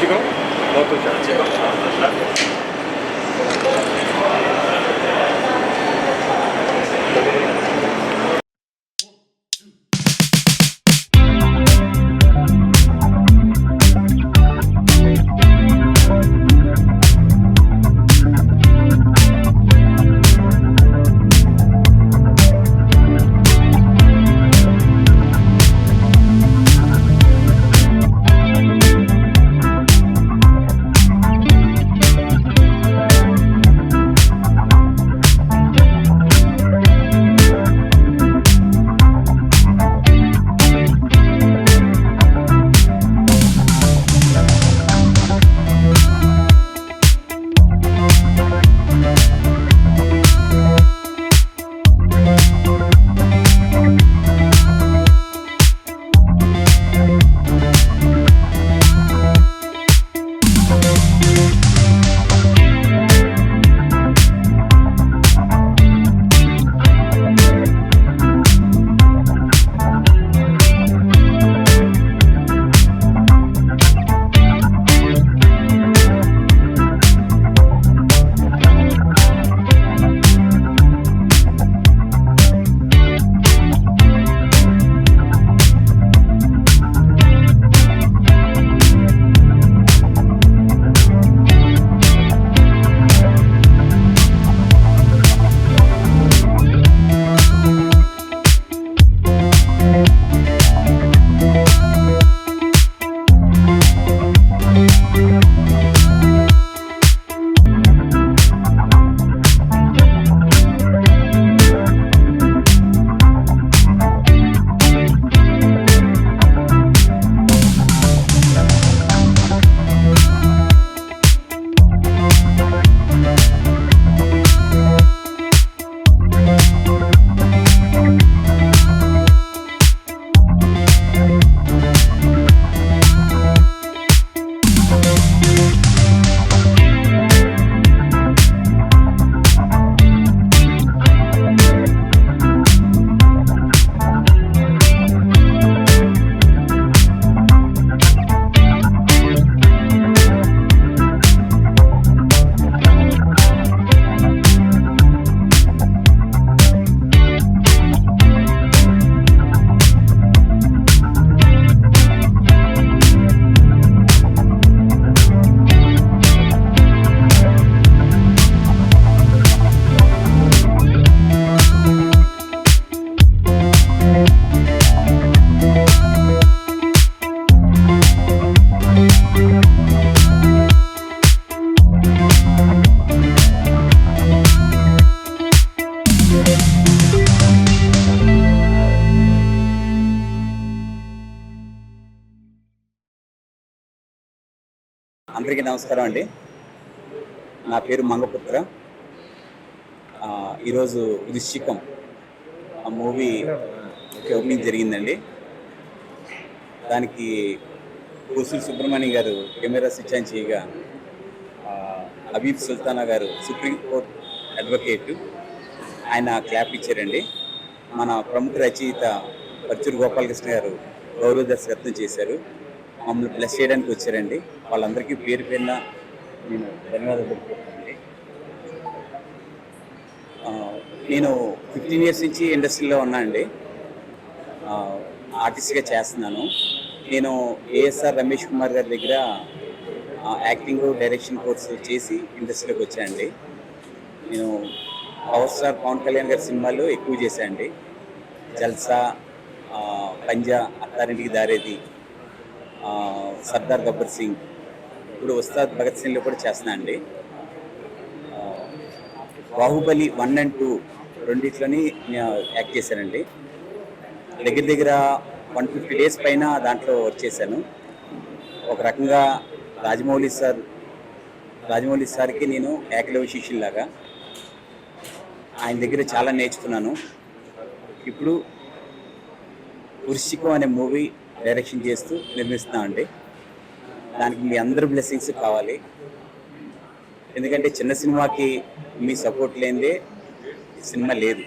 వృశ్చికం बहुत अच्छा అందరికీ నమస్కారం అండి. నా పేరు మంగపుత్ర. ఈరోజు వృశ్చికం ఆ మూవీ ఓపెనింగ్ జరిగిందండి. దానికి కోసూరి సుబ్రహ్మణ్యం గారు కెమెరా స్విచ్ ఆన్ చేయగా హబీబ్ సుల్తానా గారు సుప్రీంకోర్టు అడ్వకేట్ ఆయన క్లాప్ ఇచ్చారండి. మన ప్రముఖ రచయిత పర్చూరు గోపాలకృష్ణ గారు గౌరవ దర్శకత్వం చేశారు. మమ్మల్ని బ్లెస్ చేయడానికి వచ్చారండి. వాళ్ళందరికీ పేరు పేరున నేను ధన్యవాదాలు తెలుపుతున్నానండి. నేను 15 years నుంచి ఇండస్ట్రీలో ఉన్నా అండి. ఆర్టిస్ట్గా చేస్తున్నాను. నేను ఏఎస్ఆర్ రమేష్ కుమార్ గారి దగ్గర యాక్టింగ్ డైరెక్షన్ కోర్సు చేసి ఇండస్ట్రీలోకి వచ్చానండి. నేను పవర్ స్టార్ పవన్ కళ్యాణ్ గారి సినిమాలు ఎక్కువ చేశానండి. జల్సా, పంజా, అత్తారింటికి దారేది, సర్దార్ గబ్బర్ సింగ్, ఇప్పుడు ఉస్తాద్ భగత్ సింగ్లో కూడా చేస్తున్నా అండి. బాహుబలి 1 and 2 రెండిట్లోని యాక్ట్ చేశానండి. దగ్గర దగ్గర 150 days పైన దాంట్లో వర్క్ చేశాను. ఒక రకంగా రాజమౌళి సార్కి నేను ఏకలవ్య శిష్యుల్లాగా ఆయన దగ్గర చాలా నేర్చుకున్నాను. ఇప్పుడు వృశ్చికం అనే మూవీ డైరెక్షన్ చేస్తూ నిర్మిస్తున్నామండి. దానికి మీ అందరి బ్లెస్సింగ్స్ కావాలి. ఎందుకంటే చిన్న సినిమాకి మీ సపోర్ట్ లేనిదే సినిమా లేదు.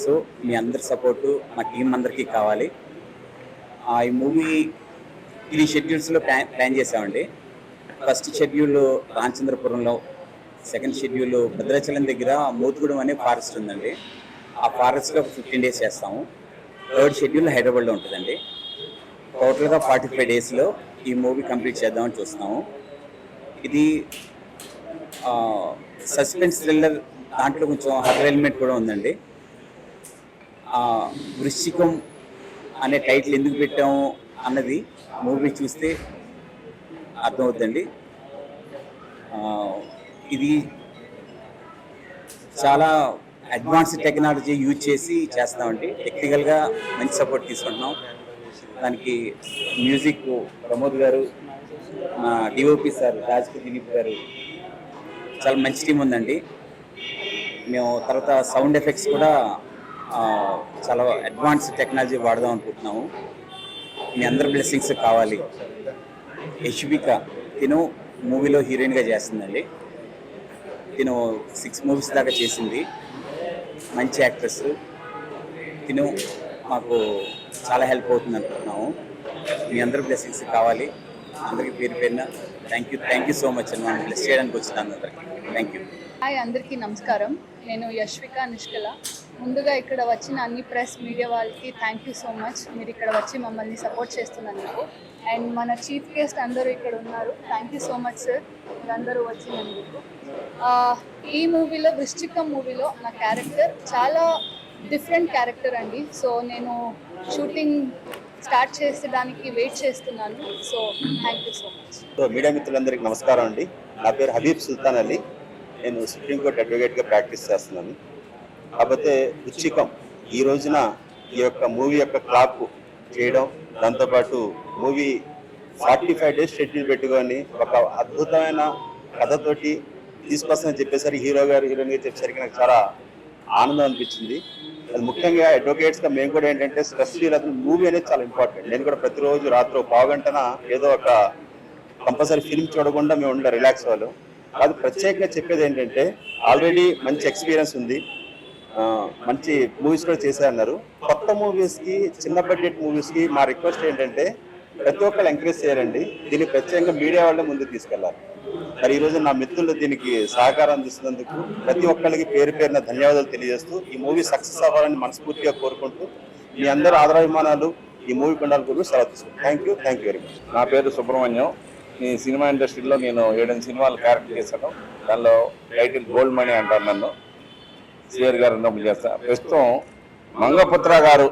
సో మీ అందరి సపోర్టు మా టీం అందరికీ కావాలి. ఈ మూవీ 3 షెడ్యూల్స్లో ప్లాన్ చేసామండి. ఫస్ట్ షెడ్యూల్ రామచంద్రపురంలో, సెకండ్ షెడ్యూల్ భద్రాచలం దగ్గర మోతుగూడెం అనే ఫారెస్ట్ ఉందండి. ఆ ఫారెస్ట్లో 15 days చేస్తాము. థర్డ్ షెడ్యూల్ హైదరాబాద్లో ఉంటుందండి. టోటల్గా 45 daysలో ఈ మూవీ కంప్లీట్ చేద్దామని చూస్తున్నాము. ఇది సస్పెన్స్ థ్రిల్లర్, దాంట్లో కొంచెం హర్రర్ ఎలిమెంట్ కూడా ఉందండి. వృశ్చికం అనే టైటిల్ ఎందుకు పెట్టాము అన్నది మూవీ చూస్తే అర్థమవుతుందండి. ఇది చాలా అడ్వాన్స్డ్ టెక్నాలజీ యూజ్ చేసి చేస్తామండి. టెక్నికల్గా మంచి సపోర్ట్ తీసుకుంటున్నాం. దానికి మ్యూజిక్ ప్రమోద్ గారు, డిఓపి సార్ రాజ్కి దిలీప్ గారు, చాలా మంచి టీం ఉందండి. మేము తర్వాత సౌండ్ ఎఫెక్ట్స్ కూడా చాలా అడ్వాన్స్డ్ టెక్నాలజీ వాడదాం అనుకుంటున్నాము. మీ అందరి బ్లెస్సింగ్స్ కావాలి. యశ్విక తిను మూవీలో హీరోయిన్గా చేస్తుందండి. తిను 6 movies దాకా చేసింది. మంచి యాక్ట్రెస్. తిను మాకు చాలా హెల్ప్ అవుతుంది అనుకుంటున్నాము. మీ అందరి బ్లెస్సింగ్స్ కావాలి. అందరికీ పేరు పేరున థ్యాంక్ యూ సో మచ్ అండి. మనం బ్లెస్ చేయడానికి వచ్చిన అందరికీ థ్యాంక్ యూ. హాయ్, అందరికీ నమస్కారం. నేను యశ్విక నిష్కల. ముందుగా ఇక్కడ వచ్చిన అన్ని ప్రెస్ మీడియా వాళ్ళకి థ్యాంక్ యూ సో మచ్. మీరు ఇక్కడ వచ్చి మమ్మల్ని సపోర్ట్ చేస్తున్నందుకు. అండ్ మన చీఫ్ గెస్ట్ అందరూ ఇక్కడ ఉన్నారు. Thank you so much sir, మీరందరూ వచ్చినందుకు. ఈ మూవీలో, వృశ్చికం మూవీలో నా క్యారెక్టర్ చాలా డిఫరెంట్ క్యారెక్టర్ అండి. సో నేను షూటింగ్ స్టార్ట్ చేసేదానికి వెయిట్ చేస్తున్నాను. So thank you so much. So media మిత్రులందరికీ నమస్కారం అండి. నా పేరు హబీబ్ సుల్తాన్ అలీ. నేను సుప్రీంకోర్టు అడ్వకేట్గా ప్రాక్టీస్ చేస్తున్నాను. కాకపోతే వృశ్చికం ఈ రోజున ఈ యొక్క మూవీ యొక్క క్లాప్ చేయడం, దాంతోపాటు మూవీ 45 days షెడ్యూల్ పెట్టుకొని ఒక అద్భుతమైన కథతోటి తీసుకొస్తామని చెప్పేసరికి హీరో గారు హీరోయిన్ గారు చెప్పేసరికి నాకు చాలా ఆనందం అనిపించింది. అది ముఖ్యంగా అడ్వకేట్స్గా మేము కూడా ఏంటంటే స్ట్రెస్ ఫీల్ అవుతుంది. మూవీ అనేది చాలా ఇంపార్టెంట్. నేను కూడా ప్రతిరోజు రాత్రి 1/4 గంటన ఏదో ఒక కంపల్సరీ ఫిల్మ్ చూడకుండా మేము ఉండే రిలాక్స్ అవ్వాలి. అది ప్రత్యేకంగా చెప్పేది ఏంటంటే ఆల్రెడీ మంచి ఎక్స్పీరియన్స్ ఉంది, మంచి మూవీస్ కూడా చేశారన్నారు. కొత్త మూవీస్కి, చిన్న బడ్జెట్ మూవీస్కి మా రిక్వెస్ట్ ఏంటంటే ప్రతి ఒక్కరు ఎంకరేజ్ చేయాలండి. దీన్ని ప్రత్యేకంగా మీడియా వాళ్ళే ముందుకు తీసుకెళ్ళాలి. మరి ఈరోజు నా మిత్రులు దీనికి సహకారం అందిస్తున్నందుకు ప్రతి ఒక్కరికి పేరు పేరున ధన్యవాదాలు తెలియజేస్తూ ఈ మూవీ సక్సెస్ అవ్వాలని మనస్ఫూర్తిగా కోరుకుంటూ మీ అందరూ ఆదరాభిమానాలు ఈ మూవీ కొండాల గురించి సెలవు తీసుకుంటాను. Thank you very much. నా పేరు సుబ్రహ్మణ్యం. ఈ సినిమా ఇండస్ట్రీలో నేను 7 సినిమాలు క్యారెక్టర్ చేశాను. దానిలో టైటిల్ గోల్డ్ మనీ అంటారు నన్ను. సిఆర్ గారు ఉన్నప్పుడు చేస్తా. ప్రస్తుతం మంగపుత్ర గారు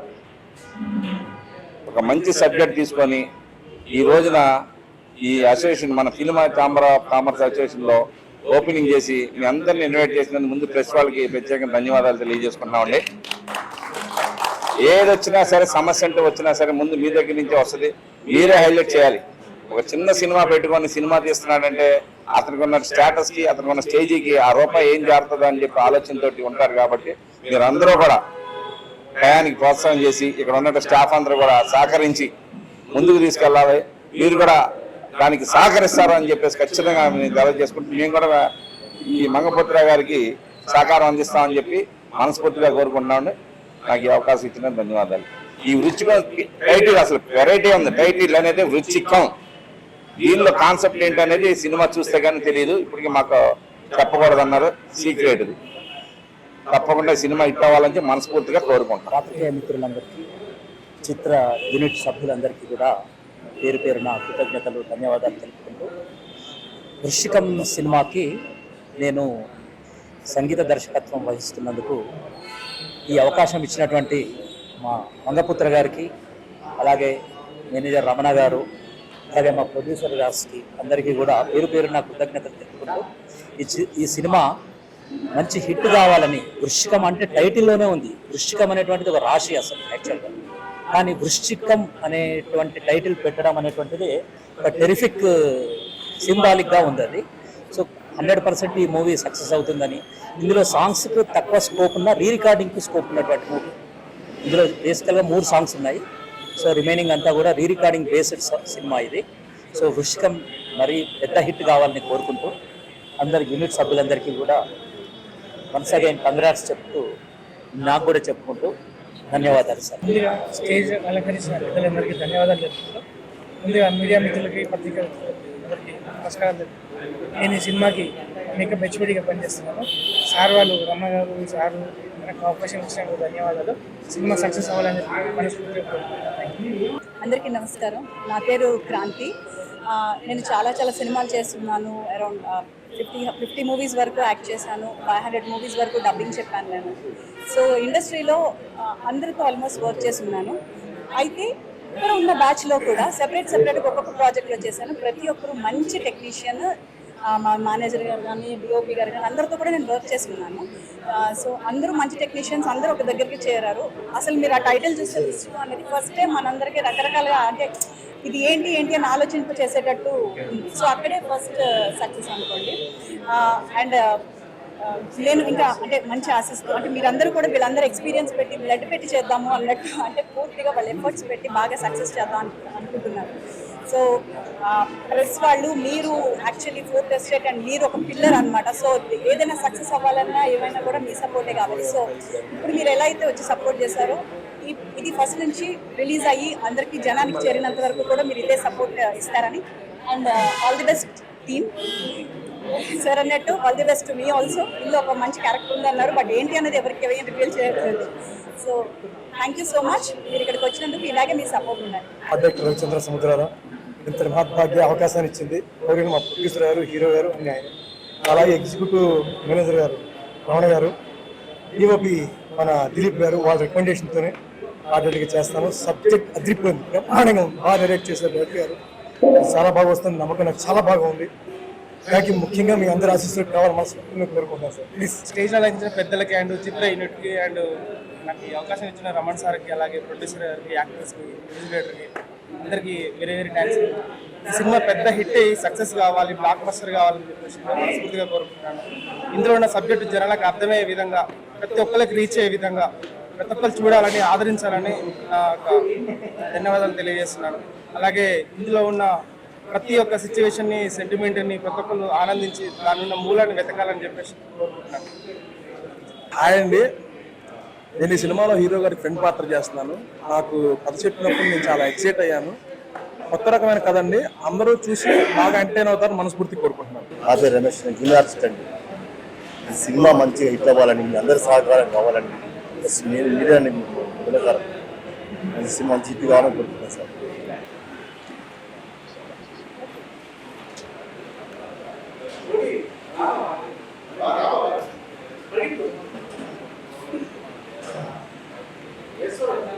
ఒక మంచి సబ్జెక్ట్ తీసుకొని ఈ రోజున ఈ అసోసియేషన్, మన ఫిల్మ్ ఛాంబర్ ఆఫ్ కామర్స్ అసోసియేషన్లో ఓపెనింగ్ చేసి మీ అందరిని ఇన్వైట్ చేసినందుకు ముందు ప్రెస్ వాళ్ళకి ప్రత్యేకంగా ధన్యవాదాలు తెలియజేసుకుంటున్నామండి. ఏది వచ్చినా సరే, సమస్య అంటే వచ్చినా సరే ముందు మీ దగ్గర నుంచే వస్తుంది. మీరే హైలైట్ చేయాలి. ఒక చిన్న సినిమా పెట్టుకొని సినిమా తీస్తున్నాడంటే అతనికి ఉన్న స్టేటస్కి, అతనికి ఉన్న స్టేజీకి ఆ రూపాయి ఏం జారుతుందో అని చెప్పి ఆలోచనతో ఉంటారు. కాబట్టి మీరందరూ కూడా టయానికి ప్రోత్సాహం చేసి ఇక్కడ ఉన్న స్టాఫ్ అందరూ కూడా సహకరించి ముందుకు తీసుకెళ్ళాలి. మీరు కూడా దానికి సహకరిస్తారు అని చెప్పేసి ఖచ్చితంగా మేము తెలియజేసుకుంటూ మేము కూడా ఈ మంగపుత్ర గారికి సహకారం అందిస్తామని చెప్పి మనస్ఫూర్తిగా కోరుకుంటున్నామండి. నాకు ఈ అవకాశం ఇచ్చిన ధన్యవాదాలు. ఈ వృశ్చికం టైటిల్ అసలు వెరైటీ ఉంది. టైటిల్ అనేది వృశ్చికం. దీనిలో కాన్సెప్ట్ ఏంటనేది సినిమా చూస్తే కానీ తెలియదు. ఇప్పటికీ మాకు చెప్పకూడదు అన్నారు, సీక్రెట్. ఇది తప్పకుండా సినిమా హిట్ అవ్వాలని మనస్ఫూర్తిగా కోరుకుంటాం. పాత్రికేయ మిత్రులందరికీ, చిత్ర యూనిట్ సభ్యులందరికీ కూడా పేరు పేరున కృతజ్ఞతలు, ధన్యవాదాలు తెలుపుకుంటూ, వృశ్చికం సినిమాకి నేను సంగీత దర్శకత్వం వహిస్తున్నందుకు ఈ అవకాశం ఇచ్చినటువంటి మా మంగపుత్ర గారికి, అలాగే మేనేజర్ రమణ గారు, అలాగే మా ప్రొడ్యూసర్ గారికి అందరికీ కూడా పేరు పేరున కృతజ్ఞతలు తెలుపుకుంటూ, ఈ సినిమా మంచి హిట్ కావాలని, వృశ్చికం అంటే టైటిల్లోనే ఉంది. వృశ్చికం అనేటువంటిది ఒక రాశి అసలు యాక్చువల్గా, కానీ వృశ్చికం అనేటువంటి టైటిల్ పెట్టడం అనేటువంటిది ఒక టెరిఫిక్ సింబాలిక్గా ఉంది అది. సో 100% ఈ మూవీ సక్సెస్ అవుతుందని, ఇందులో సాంగ్స్కి తక్కువ స్కోప్ ఉన్న, రీ రికార్డింగ్కి స్కోప్ ఉన్నటువంటి మూవీ. ఇందులో బేసికల్గా 3 సాంగ్స్ ఉన్నాయి. సో రిమైనింగ్ అంతా కూడా రీ రికార్డింగ్ బేస్డ్ సినిమా ఇది. సో వృశ్చికం మరీ పెద్ద హిట్ కావాలని కోరుకుంటూ అందరి యూనిట్ సభ్యులందరికీ కూడా వన్స్ అగైన్ కంగ్రాట్స్ చెప్తూ, నాకు కూడా చెప్పుకుంటూ ధన్యవాదాలు సార్. స్టేజ్ అలంకరించిన పెద్దలందరికీ ధన్యవాదాలు చెప్తున్నాను. ముందుగా మీడియా మిత్రులకి పత్రికా అందరికీ నమస్కారం. నేను ఈ సినిమాకి మేకప్ హెచ్ఓడిగా పనిచేస్తున్నాను. సార్ వాళ్ళు రమ్మ గారు సారు మనకు అవకాశం ఇచ్చినందుకు ధన్యవాదాలు. సినిమా సక్సెస్ అవ్వాలని మనస్ఫూర్తిగా కోరుకుంటున్నాను. అందరికీ నమస్కారం. నా పేరు క్రాంతి. నేను చాలా సినిమాలు చేస్తున్నాను. అరౌండ్ 50 మూవీస్ వరకు యాక్ట్ చేశాను. 500 మూవీస్ వరకు డబ్బింగ్ చెప్పాను నేను. సో ఇండస్ట్రీలో అందరితో ఆల్మోస్ట్ వర్క్ చేస్తున్నాను. అయితే ఇక్కడ ఉన్న బ్యాచ్లో కూడా సెపరేట్గా ఒక్కొక్క ప్రాజెక్ట్లో చేశాను. ప్రతి ఒక్కరు మంచి టెక్నీషియన్, మా మేనేజర్ గారు కానీ డిఓపి గారు కానీ అందరితో కూడా నేను వర్క్ చేస్తున్నాను. సో అందరూ మంచి టెక్నీషియన్స్, అందరూ ఒక దగ్గరికి చేరారు. అసలు మీరు ఆ టైటిల్ చూస్తే విష్ణు అనేది ఫస్ట్ టైం మనందరికీ రకరకాలుగా అంటే ఇది ఏంటి అని ఆలోచింప చేసేటట్టు ఉంది. సో అక్కడే ఫస్ట్ సక్సెస్ అనుకోండి. అండ్ నేను ఇంకా అంటే మంచి ఆశిస్తూ అంటే మీరందరూ కూడా వీళ్ళందరూ ఎక్స్పీరియన్స్ పెట్టి బ్లడ్ పెట్టి చేద్దాము అన్నట్టు అంటే పూర్తిగా వాళ్ళు ఎఫర్ట్స్ పెట్టి బాగా సక్సెస్ చేద్దాం అనుకుంటున్నారు. సో ప్రెస్ వాళ్ళు మీరు యాక్చువల్లీ ఫోర్త్ ఎస్టేట్ అండ్ మీరు ఒక పిల్లర్ అనమాట. సో ఏదైనా సక్సెస్ అవ్వాలన్నా ఏమైనా కూడా మీ సపోర్టే కావాలి. సో ఇప్పుడు మీరు ఎలా అయితే వచ్చి సపోర్ట్ చేశారో ఇది ఫస్ట్ నుంచి రిలీజ్ అయ్యి అందరికీ జనానికి చేరినంత వరకు కూడా మీరు ఇదే సపోర్ట్ ఇస్తారని and all the best team sir అన్నట్టు ఆల్ ది బెస్ట్ మీ ఆల్సో. ఇందులో ఒక మంచి క్యారెక్టర్ ఉంది అన్నారు, బట్ ఏంటి అనేది ఎవరికి రివీల్ చేయట్లేదు. So thank you so much. మీరు ఇక్కడికి వచ్చినందుకు ఇలాగే మీ సపోర్ట్ ఉండాలి. అధ్యక్షుడు రవిచంద్ర సముద్రారావు ఇంత మహత్భాగ్య అవకాశాన్ని ఇచ్చింది. కోరిన మా ప్రొడ్యూసర్ గారు, హీరో గారు అన్ని ఆయన, అలాగే ఎగ్జిక్యూటివ్ మేనేజర్ గారు రమణ గారు, డిఓపి మన దిలీప్ గారు వాళ్ళ రికమెండేషన్తోనే ఆర్డర్గా చేస్తాను. సబ్జెక్ట్ అదిరిపోయింది, బ్రహ్మాండంగా ఉంది, బాగా డైరెక్ట్ చేశారు డైరెక్టర్ గారు. చాలా బాగా వస్తుంది, నమ్మకం నాకు చాలా బాగా ఉంది. దానికి ముఖ్యంగా మీ అందరూ ఆశీస్సులు కావాలి మనస్ఫూర్తిగా కోరుకుంటాను సార్. ప్లీజ్. స్టేజ్ అలంకరించిన పెద్దలకి అండ్ చిత్ర యూనిట్కి అండ్ నాకు ఈ అవకాశం ఇచ్చిన రమణ్ సార్కి, అలాగే ప్రొడ్యూసర్ గారికి, యాక్టర్స్కి, మ్యూజిక్ డైరెక్టర్కి అందరికీ వెరీ థ్యాంక్స్. ఈ సినిమా పెద్ద హిట్ అయ్యి సక్సెస్ కావాలి, బ్లాక్ బస్టర్ కావాలని చెప్పేసి మనస్ఫూర్తిగా కోరుకుంటున్నాను. ఇందులో ఉన్న సబ్జెక్టు జనాలకు అర్థమయ్యే విధంగా, ప్రతి ఒక్కరికి రీచ్ అయ్యే విధంగా, ప్రతి ఒక్కరు చూడాలని, ఆదరించాలని నా ధన్యవాదాలు తెలియజేస్తున్నాను. అలాగే ఇందులో ఉన్న ప్రతి ఒక్క సిచ్యువేషన్ని, సెంటిమెంట్ని ప్రతి ఒక్కరు ఆనందించి దాని ఉన్న మూలాన్ని వెతకాలని చెప్పేసి కోరుకుంటున్నాను. హాయ్ అండి, నేను ఈ సినిమాలో హీరో గారి ఫ్రెండ్ పాత్ర చేస్తున్నాను. నాకు కథ చెప్పినప్పుడు నేను చాలా ఎక్సైట్ అయ్యాను. కొత్త రకమైన కథ అండి, అందరూ చూసి బాగా ఎంటర్టైన్ అవుతారు మనస్ఫూర్తి కోరుకుంటున్నాను. నా పేరు రమేష్, నేను జూనియర్ ఆర్టిస్ట్ అండి. ఈ సినిమా మంచిగా హిట్ అవ్వాలని, మీ అందరి సహకారం కావాలని, నేను మీడియాని వినకారం ఈ సినిమా మంచి హిట్ కావాలని కోరుకుంటున్నాను సార్. Yes, sir.